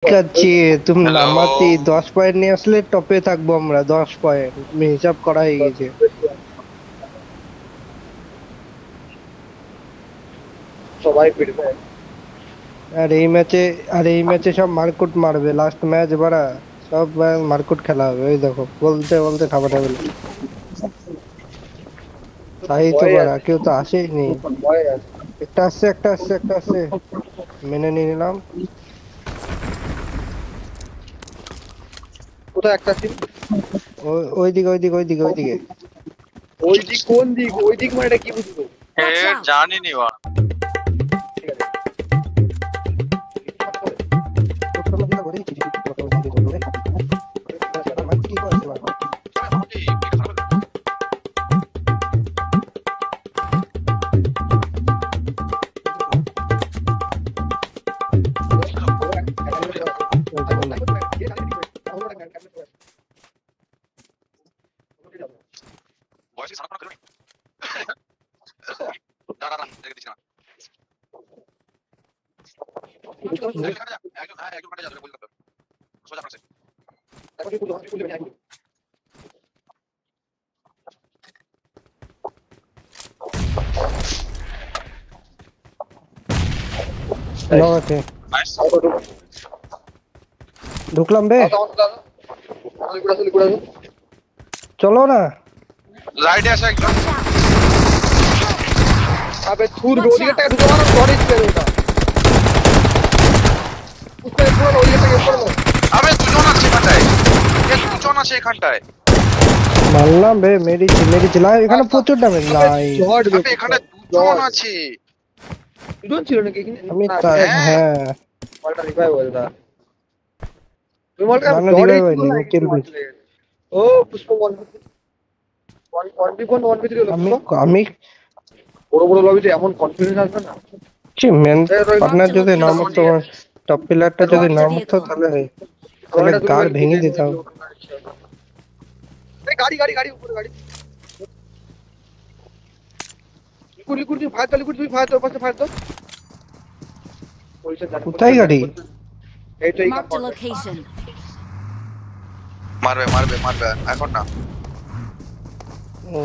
কাচ্চি তুমি hello. নামাতি 10 point নিয়ে আসলে টপে থাকবো আমরা। 10 পয়েন্ট হিসাব করা হয়ে গেছে। সবাই পিটবে। আর এই ম্যাচে সব মারকুট মারবে। লাস্ট ম্যাচ বাড়া সব মারকুট খেলা হবে। ওই দেখো বলতে বলতে থামাতে বলে তাই তো ভয় বাড়া আছে, কেউ তো আসেই নি। ভয় আছে। একটা আসছে মেনে নিয়ে নিলাম। কোথায় একটা ছিল? ওইদিকে ওই দিক কোন দিক? ওই দিক মানে এটা কি বুঝলো? এ জানি নি বা। বয়সে সারা করে দাঁড়া দাঁড়া দেখে দিছ না একজন হ্যাঁ একজন কাটে যাবে বলতে সোজা পাশে নাইস ঢুকলাম বে। চলো না রাইডে আসে একজন আবে ছুড়বে ওদিকে টাকা ঢুকে মারো বডি স্পেল ওটা উপরে পুরো ওদিকে টাকা পড়লো। আবে দুজন আছে এখানটায় দুজন আছে এখানটায় মারলাম বে। মেরেছি এখানে প্রচুর ড্যামেজ নাই। ঝড় আবে এখানে দুজন আছে দুজন ছিল নাকি এখানে? আমি হ্যাঁ। হ্যাঁ মালটা রিভাইভ হয়ে গেল। তুমি মালটা মানে ঝড়ে revive হয়নি, আমি kill পেয়েছি। ও পুষ্প 1v1 1v3 হলো আমি পুষ্প। আমি বড় বড় লবিতে এমন কনফিডেন্স আসবে না। মেন পার্টনার যদি না মরতো, টপ প্লেয়ারটা যদি না মরতো তাহলে গাড় ভেঙে দিতাম। গাড়ি গাড়ি গাড়ি উপরে গাড়ি লিকুড তুই ফায়ার তো পাশে ফায়ার তো কোথায় গাড়ি? এই তো এই Marked a location. মারবে মারবে মারবে এখন না ও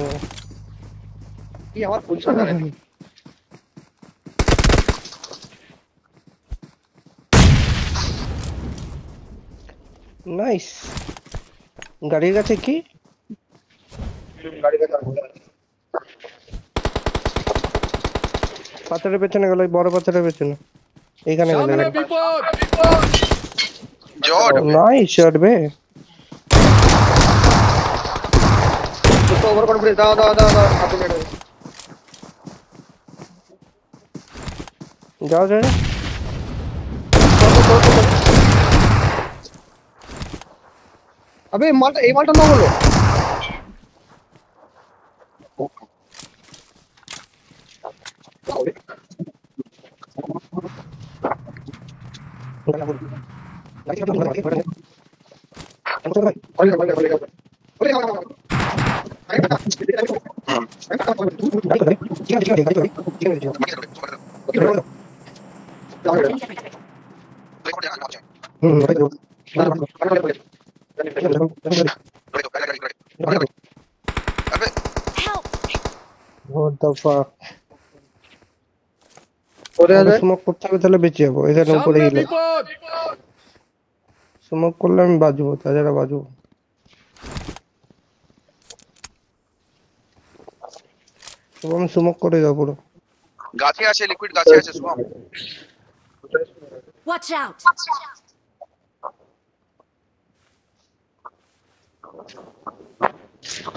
কি আমার পজিশন জানে নাইস। গাড়ির কাছে কি গাড়িটা চালাবো। পাথরের পেছনে গেল, বড় পাথরের পেছনে। এইখানে গেল জড নাইস শট বে। তো ওভার কনফিডেন্স দাও আপনি নেড়ে যাও আবে এই মালটা না হলো Help! What the fuck? Smoke করতে হবে তাহলে বেঁচে যাবো। এখানে উপরে গেলে স্মোক করলে আমি বাঁচবো, তাছাড়া বাঁচবো। আমি স্মোক করে যাবো পুরো। গাছে আছে লিকুইড গাছে আছে সুম Watch out!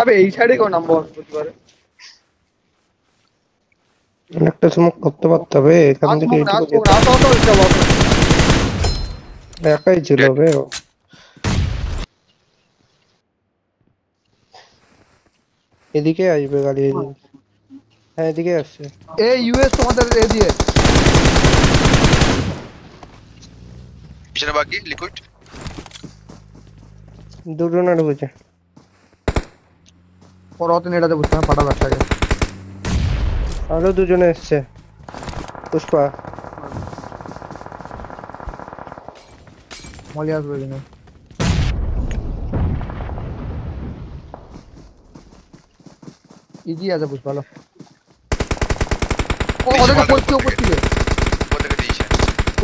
আবে এই সাইডে কোন নাম্বার বুঝতে পারে একটা স্মোক করতে পারতে হবে এখান থেকে এইটুকু যেতে। একাই ছিল বে ও। এদিকে আসবে গাড়ি, হ্যাঁ এদিকে আসছে। এই ইউএস তোমাদের এদিকে পিছনে বাকি লিকুইড দুটো না ঢুকেছে। পরতে নেড়াতে বুঝতে না ফাটা ব্যাগটাকে। আরো দুজনে এসছে। পুষ্পা মলি আসবে কিনা ইজি আছে বুঝ ভালো ও ওদেরকে পড়তে উপর থেকে ওদেরকে দিয়েছে।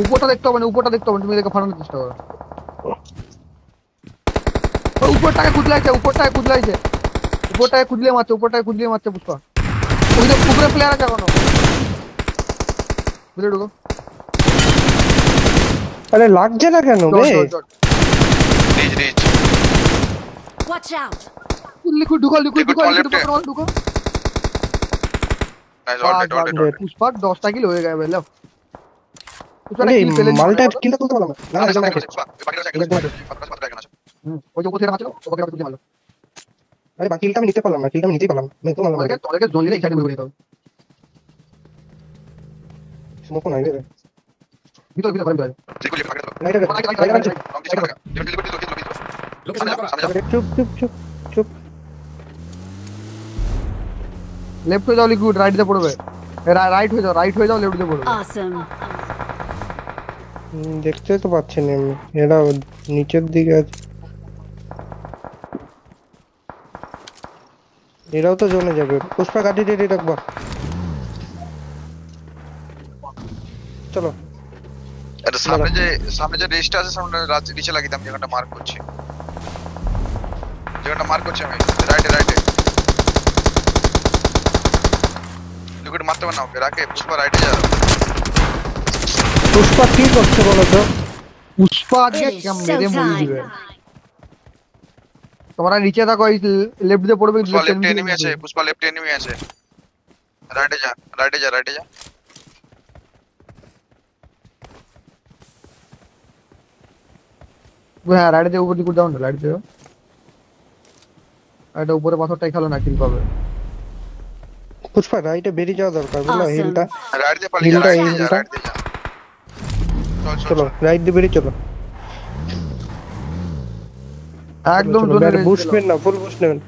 উপরটা দেখতে হবে না উপরটা দেখতে হবে না, তুমি দেখে ফাটানোর চেষ্টা করো ও উপরটাকে কুদলাইছে উপরটাকে কুদলিয়ে মারছে পুষ্পা ওই যে উপরে প্লেয়ার আছে এখনো বুঝলে ঢুকো আরে লাগছে না কেন বে? Rich Watch out! লিকুইড ঢুকো ঢুকো নাইস অলরেডি পুষ্পা 10টা কিল হয়ে গেছে বুঝলে পুষ্পা আরে কিল পেলে মালটা কিলটা করতে পারলাম না। না, না, না, ওই যে উপর থেকে মারছিল ওকে কুদলিয়ে মারলো আরে বাকি কিলটা আমি নিতে পারলাম না, কিলটা আমি নিতেই পারলাম না। তো মারলাম তোদেরকে জোন দিলে এই সাইডে ঘুরে দিতে হবে স্মোক নাই রে। ভিতর ঘরে লাইট আছে, লাইট আছে। চুপ চুপ চুপ চুপ। লেফট হয়ে যাও লিকুইড রাইট দিয়ে পড়বে রাইট হয়ে যাও লেফট দিয়ে পড়বে Awesome. দেখতে তো পাচ্ছি না আমি, এরা নিচের দিকে আছে। এরাও তো জমে যাবে। পুষ্পা গাড়ি রেডি রাখবা, চলো। এটা সামনে যে রেস্টটা আছে সামনে নিচে লাগিয়ে দাম যেখানটা মার্ক করছি আমি রাইটে লিকুইড মারতে পার না ওকে রাখে পুষ্পা রাইটে যা পুষ্পা কি করছে বলো তো? পুষ্পা আজকে It is মেরে মরি showtime. দিবে তোমরা নিচে থাকো এই লেফট দিয়ে পড়বে পুষ্পা লেফট এনিমি আছে রাইটে যা হ্যাঁ রাইট দিয়ে উপর দিকে দাও না রাইট দিয়ে এটা উপরে পাথরটাই খেলো না কিল পাবে পুষ্পা রাইটে বেরিয়ে যাওয়া দরকার, বুঝলো? Awesome. হিলটা রাইট দিয়ে পালিয়ে যা হিলটা রাইট হিলটা দিয়ে যা চলো, রাইট দিয়ে বেরিয়ে চলো। একদম চলো, জোনে বুস্ট নেন না, ফুল বুস্ট নেবেন,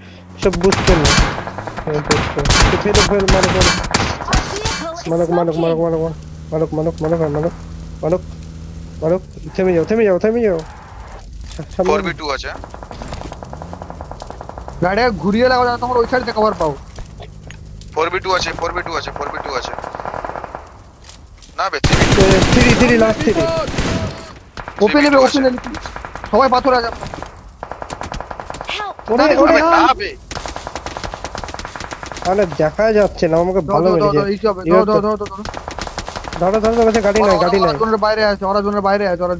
সব বুস্ট নেন না। ফেল মারো Our vehicle is smoking. মারো। থেমে যাও। সামনে 4v2 আছে গাড়ি ঘুরিয়ে লাগো যাতে তোমরা ওই সাইড থেকে কভার পাও 4v2 আছে না বে 3 লাস্ট 3। ওপেনে সবাই পাথর আছে Help! ওরে না বে আরে দেখা যাচ্ছে না আমাকে, ভালো মেরেছে। ধরো কাছে গাড়ি নাই। জোনের বাইরে আছে ওরা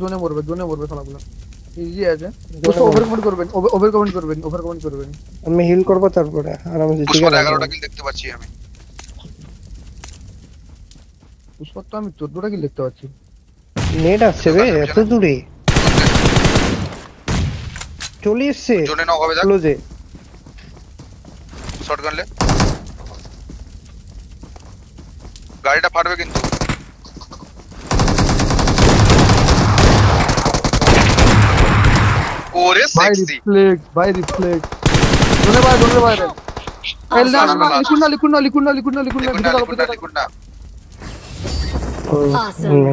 জোনে মরবে শালাগুলো ইজি আছে ওভার কমেন্ট করবেন আমি হিল করব তারপরে আরামে পুষ্পার 11টা কিল দেখতে পাচ্ছি আমি পুষ্পার তো আমি 14টা কিল দেখতে পাচ্ছি নেট আসছে বে এত দূরে চলে এসছে জোনে নক হবে দেখ ক্লোজে। শটগান লে গাড়িটা ফাটবে কিন্তু ওরে সেক্সি ভাই রিফ্লেক্স জোনের বাইরে এল না লিকুন না লিকুন না Awesome.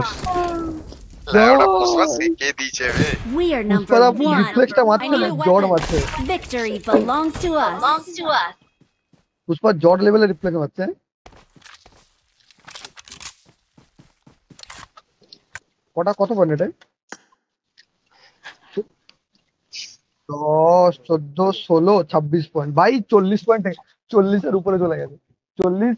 লাউডা পুষ্পা কে দিয়েছে বে We are number Pushpa one. রিফ্লেক্সটা I মারছে না need a জড় weapon. মারছে Victory belongs to us. Pushpa জড় লেভেলের রিফ্লেক্স মারছে কত পয়েন্ট এটা 10 14 16 26 পয়েন্ট ভাই 40 পয়েন্ট 40 এর উপরে চলে গেছে 40